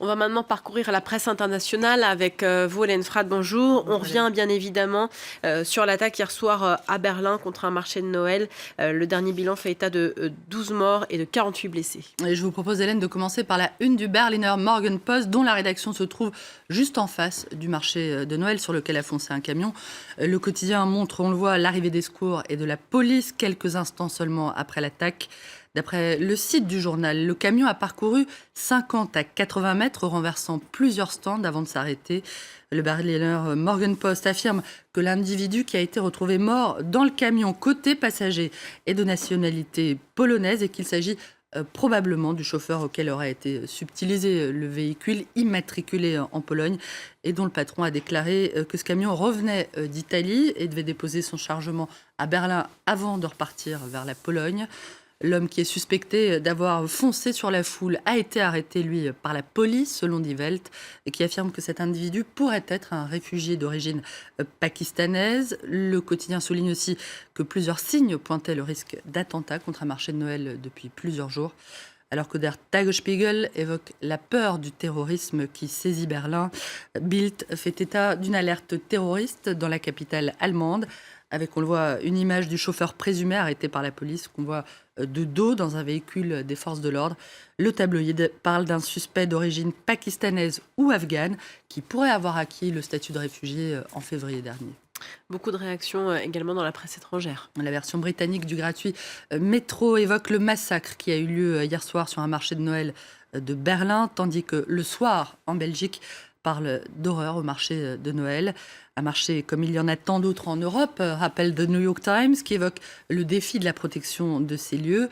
On va maintenant parcourir la presse internationale avec vous, Hélène Frade, bonjour. On revient bien évidemment sur l'attaque hier soir à Berlin contre un marché de Noël. Le dernier bilan fait état de 12 morts et de 48 blessés. Et je vous propose, Hélène, de commencer par la une du Berliner Morgenpost, dont la rédaction se trouve juste en face du marché de Noël sur lequel a foncé un camion. Le quotidien montre, on le voit, l'arrivée des secours et de la police quelques instants seulement après l'attaque. D'après le site du journal, le camion a parcouru 50 à 80 mètres, renversant plusieurs stands avant de s'arrêter. Le Berliner Morgenpost affirme que l'individu qui a été retrouvé mort dans le camion côté passager est de nationalité polonaise et qu'il s'agit probablement du chauffeur auquel aurait été subtilisé le véhicule immatriculé en Pologne et dont le patron a déclaré que ce camion revenait d'Italie et devait déposer son chargement à Berlin avant de repartir vers la Pologne. L'homme qui est suspecté d'avoir foncé sur la foule a été arrêté, lui, par la police, selon Die Welt, et qui affirme que cet individu pourrait être un réfugié d'origine pakistanaise. Le quotidien souligne aussi que plusieurs signes pointaient le risque d'attentat contre un marché de Noël depuis plusieurs jours. Alors que Der Tagesspiegel évoque la peur du terrorisme qui saisit Berlin, Bild fait état d'une alerte terroriste dans la capitale allemande, avec, on le voit, une image du chauffeur présumé arrêté par la police, qu'on voit de dos dans un véhicule des forces de l'ordre. Le tabloïd parle d'un suspect d'origine pakistanaise ou afghane qui pourrait avoir acquis le statut de réfugié en février dernier. Beaucoup de réactions également dans la presse étrangère. La version britannique du gratuit Métro évoque le massacre qui a eu lieu hier soir sur un marché de Noël de Berlin, tandis que le soir, en Belgique, parle d'horreur au marché de Noël. Un marché comme il y en a tant d'autres en Europe, rappelle The New York Times, qui évoque le défi de la protection de ces lieux.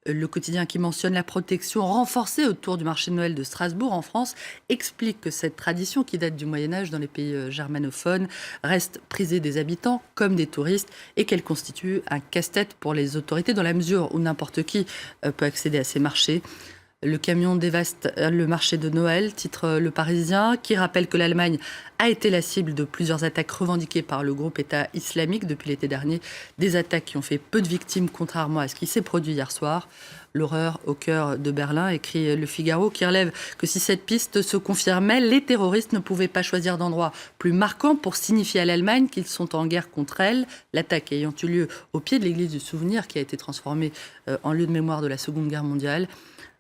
Le quotidien qui mentionne la protection renforcée autour du marché de Noël de Strasbourg en France explique que cette tradition qui date du Moyen-Âge dans les pays germanophones reste prisée des habitants comme des touristes et qu'elle constitue un casse-tête pour les autorités dans la mesure où n'importe qui peut accéder à ces marchés. Le camion dévaste le marché de Noël, titre Le Parisien, qui rappelle que l'Allemagne a été la cible de plusieurs attaques revendiquées par le groupe État islamique depuis l'été dernier. Des attaques qui ont fait peu de victimes, contrairement à ce qui s'est produit hier soir. L'horreur au cœur de Berlin, écrit Le Figaro, qui relève que si cette piste se confirmait, les terroristes ne pouvaient pas choisir d'endroit plus marquant pour signifier à l'Allemagne qu'ils sont en guerre contre elle. L'attaque ayant eu lieu au pied de l'église du Souvenir, qui a été transformée en lieu de mémoire de la Seconde Guerre mondiale.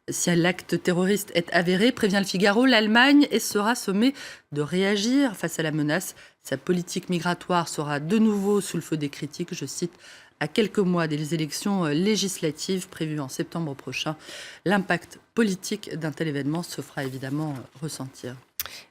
Si l'acte terroriste est avéré, prévient Le Figaro, l'Allemagne sera sommée de réagir face à la menace. Sa politique migratoire sera de nouveau sous le feu des critiques, je cite, à quelques mois des élections législatives prévues en septembre prochain. L'impact politique d'un tel événement se fera évidemment ressentir.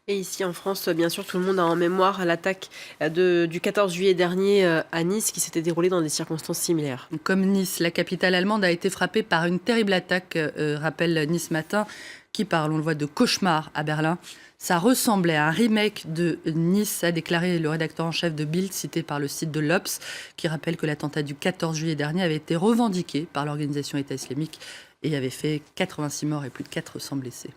Et ici en France, bien sûr, tout le monde a en mémoire l'attaque du 14 juillet dernier à Nice qui s'était déroulée dans des circonstances similaires. Comme Nice, la capitale allemande a été frappée par une terrible attaque, rappelle Nice Matin, qui parle, on le voit, de cauchemar à Berlin. Ça ressemblait à un remake de Nice, a déclaré le rédacteur en chef de Bild, cité par le site de l'Obs, qui rappelle que l'attentat du 14 juillet dernier avait été revendiqué par l'organisation État islamique et avait fait 86 morts et plus de 400 blessés.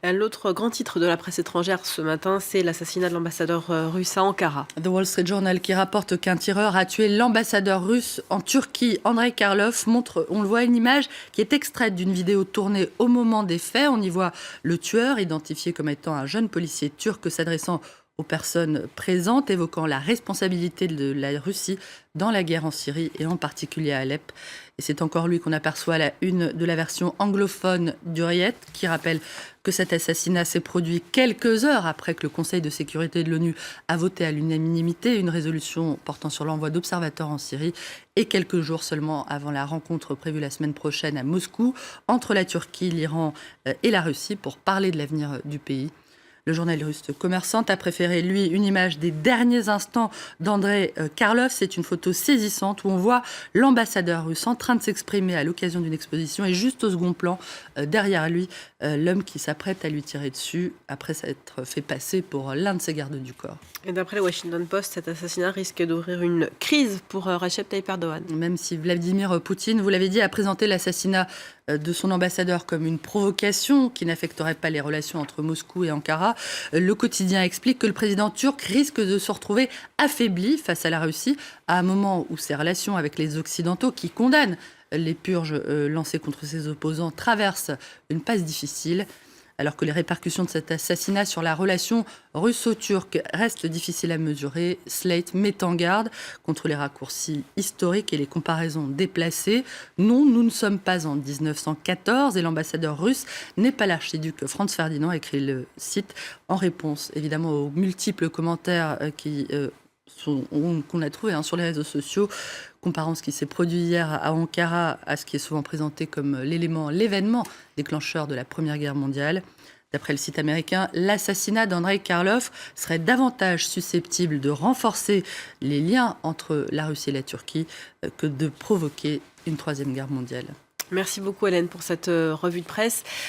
L'autre grand titre de la presse étrangère ce matin, c'est l'assassinat de l'ambassadeur russe à Ankara. The Wall Street Journal qui rapporte qu'un tireur a tué l'ambassadeur russe en Turquie. Andrei Karlov montre, on le voit, une image qui est extraite d'une vidéo tournée au moment des faits. On y voit le tueur, identifié comme étant un jeune policier turc s'adressant aux personnes présentes, évoquant la responsabilité de la Russie dans la guerre en Syrie et en particulier à Alep. Et c'est encore lui qu'on aperçoit à la une de la version anglophone d'Hurriyet, qui rappelle que cet assassinat s'est produit quelques heures après que le Conseil de sécurité de l'ONU a voté à l'unanimité une résolution portant sur l'envoi d'observateurs en Syrie et quelques jours seulement avant la rencontre prévue la semaine prochaine à Moscou entre la Turquie, l'Iran et la Russie pour parler de l'avenir du pays. Le journal russe Commerçant a préféré, lui, une image des derniers instants d'Andrei Karlov. C'est une photo saisissante où on voit l'ambassadeur russe en train de s'exprimer à l'occasion d'une exposition et juste au second plan, derrière lui, l'homme qui s'apprête à lui tirer dessus après s'être fait passer pour l'un de ses gardes du corps. Et d'après le Washington Post, cet assassinat risque d'ouvrir une crise pour Recep Tayyip Erdogan. Même si Vladimir Poutine, vous l'avez dit, a présenté l'assassinat de son ambassadeur comme une provocation qui n'affecterait pas les relations entre Moscou et Ankara, le quotidien explique que le président turc risque de se retrouver affaibli face à la Russie à un moment où ses relations avec les Occidentaux, qui condamnent les purges lancées contre ses opposants, traversent une passe difficile. alors que les répercussions de cet assassinat sur la relation russo-turque restent difficiles à mesurer. Slate met en garde contre les raccourcis historiques et les comparaisons déplacées. Non, nous ne sommes pas en 1914 et l'ambassadeur russe n'est pas l'archiduc Franz Ferdinand, écrit le site, en réponse évidemment aux multiples commentaires qu'on a trouvés sur les réseaux sociaux, comparant ce qui s'est produit hier à Ankara à ce qui est souvent présenté comme l'événement déclencheur de la Première Guerre mondiale. D'après le site américain, l'assassinat d'Andrei Karlov serait davantage susceptible de renforcer les liens entre la Russie et la Turquie que de provoquer une troisième guerre mondiale. Merci beaucoup Hélène pour cette revue de presse.